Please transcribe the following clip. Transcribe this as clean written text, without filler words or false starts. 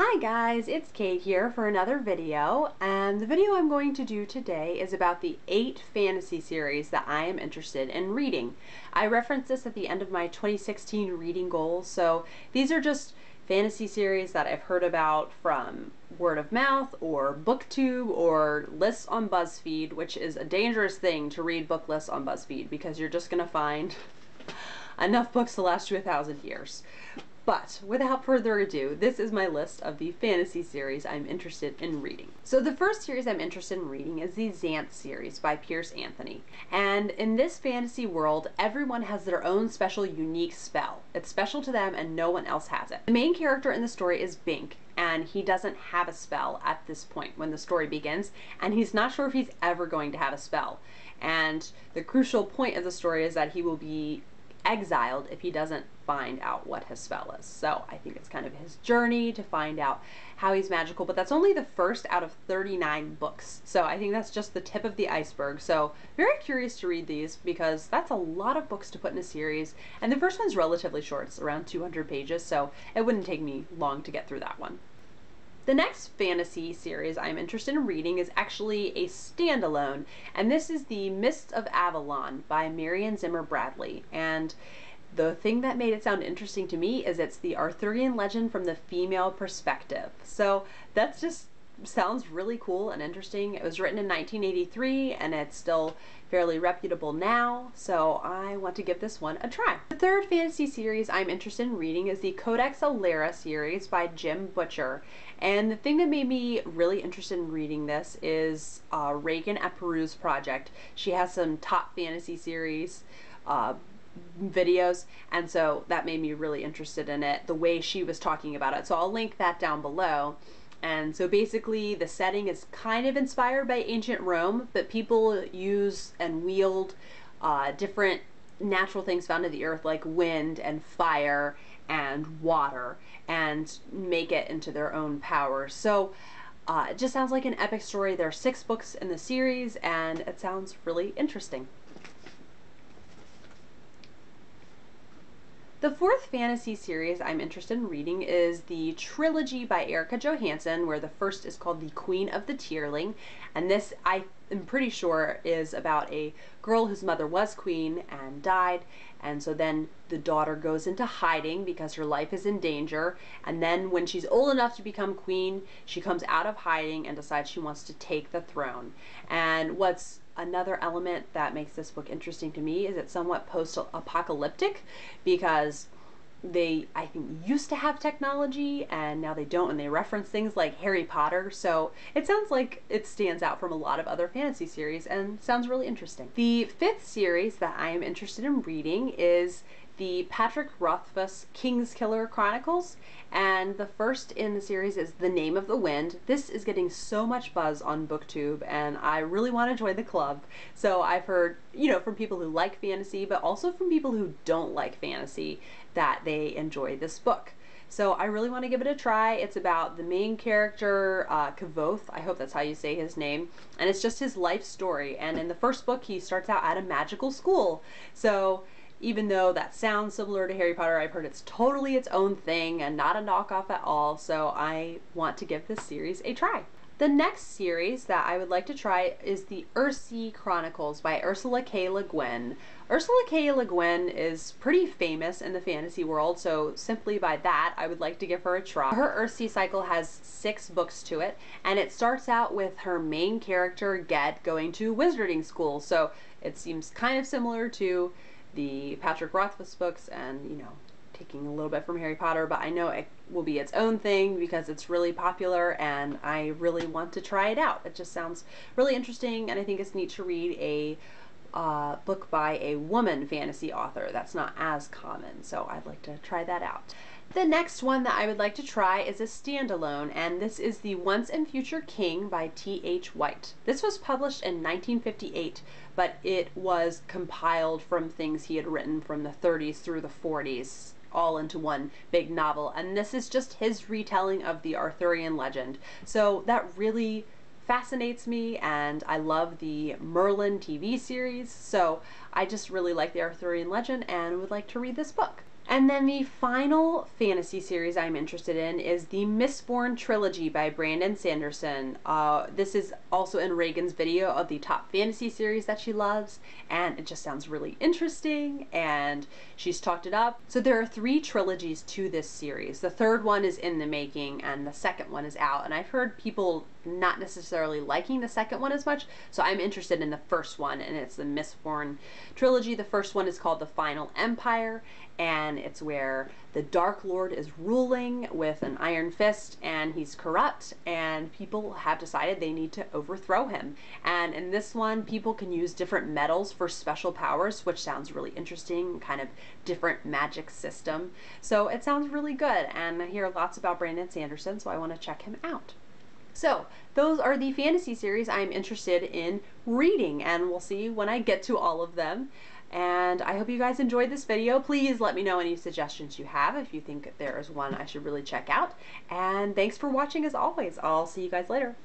Hi guys, it's Kate here for another video, and the video I'm going to do today is about the 8 fantasy series that I am interested in reading. I referenced this at the end of my 2016 reading goals, so these are just fantasy series that I've heard about from word of mouth or booktube or lists on BuzzFeed, which is a dangerous thing to read book lists on BuzzFeed because you're just going to find enough books to last you 1,000 years. But without further ado, this is my list of the fantasy series I'm interested in reading. So the first series I'm interested in reading is the Zant series by Piers Anthony. And in this fantasy world, everyone has their own special, unique spell. It's special to them and no one else has it. The main character in the story is Bink, and he doesn't have a spell at this point when the story begins, and he's not sure if he's ever going to have a spell. And the crucial point of the story is that he will be exiled if he doesn't find out what his spell is. So I think it's kind of his journey to find out how he's magical, but that's only the first out of 39 books. So I think that's just the tip of the iceberg. So very curious to read these because that's a lot of books to put in a series. And the first one's relatively short. It's around 200 pages, so it wouldn't take me long to get through that one. The next fantasy series I'm interested in reading is actually a standalone, and this is The Mists of Avalon by Marion Zimmer Bradley. And the thing that made it sound interesting to me is it's the Arthurian legend from the female perspective. So that's just sounds really cool and interesting. It was written in 1983 and it's still fairly reputable now, so I want to give this one a try. The third fantasy series I'm interested in reading is the Codex Alore series by Jim Butcher. And the thing that made me really interested in reading this is Reagan at Peru's project. She has some top fantasy series videos, and so that made me really interested in it, the way she was talking about it. So I'll link that down below. And so basically the setting is kind of inspired by ancient Rome, but people use and wield different natural things found in the earth like wind and fire and water and make it into their own power. So it just sounds like an epic story. There are 6 books in the series and it sounds really interesting. The fourth fantasy series I'm interested in reading is the Trilogy by Erica Johansson, where the first is called The Queen of the Tearling, and this I am pretty sure is about a girl whose mother was queen and died, and so then the daughter goes into hiding because her life is in danger, and then when she's old enough to become queen, she comes out of hiding and decides she wants to take the throne. And what's another element that makes this book interesting to me is it's somewhat post-apocalyptic because they, I think, used to have technology and now they don't, and they reference things like Harry Potter, so it sounds like it stands out from a lot of other fantasy series and sounds really interesting. The fifth series that I am interested in reading is the Patrick Rothfuss Kingskiller Chronicles, and the first in the series is The Name of the Wind. This is getting so much buzz on BookTube and I really want to join the club. So I've heard, from people who like fantasy, but also from people who don't like fantasy, that they enjoy this book. So I really want to give it a try. It's about the main character, Kavoth, I hope that's how you say his name, and it's just his life story. And in the first book, he starts out at a magical school. So even though that sounds similar to Harry Potter, I've heard it's totally its own thing and not a knockoff at all, so I want to give this series a try. The next series that I would like to try is the Ursi Chronicles by Ursula K. Le Guin. Ursula K. Le Guin is pretty famous in the fantasy world, so simply by that, I would like to give her a try. Her Ursi cycle has 6 books to it, and it starts out with her main character, Ged, going to wizarding school, so it seems kind of similar to the Patrick Rothfuss books and, taking a little bit from Harry Potter, but I know it will be its own thing because it's really popular and I really want to try it out. It just sounds really interesting, and I think it's neat to read a book by a woman fantasy author. That's not as common, so I'd like to try that out. The next one that I would like to try is a standalone, and this is The Once and Future King by T.H. White. This was published in 1958, but it was compiled from things he had written from the 30s through the 40s, all into one big novel, and this is just his retelling of the Arthurian legend. So that really fascinates me, and I love the Merlin TV series, so I just really like the Arthurian legend and would like to read this book. And then the final fantasy series I'm interested in is the Mistborn Trilogy by Brandon Sanderson. This is also in Reagan's video of the top fantasy series that she loves, and it just sounds really interesting, and she's talked it up. So there are 3 trilogies to this series. The third one is in the making, and the second one is out, and I've heard people not necessarily liking the second one as much, so I'm interested in the first one, and it's the Mistborn Trilogy. The first one is called The Final Empire, and it's where the Dark Lord is ruling with an iron fist, and he's corrupt, and people have decided they need to overthrow him. And in this one, people can use different metals for special powers, which sounds really interesting, kind of different magic system. So it sounds really good, and I hear lots about Brandon Sanderson, so I want to check him out. So those are the fantasy series I'm interested in reading, and we'll see when I get to all of them. And I hope you guys enjoyed this video. Please let me know any suggestions you have if you think there is one I should really check out. And thanks for watching as always. I'll see you guys later.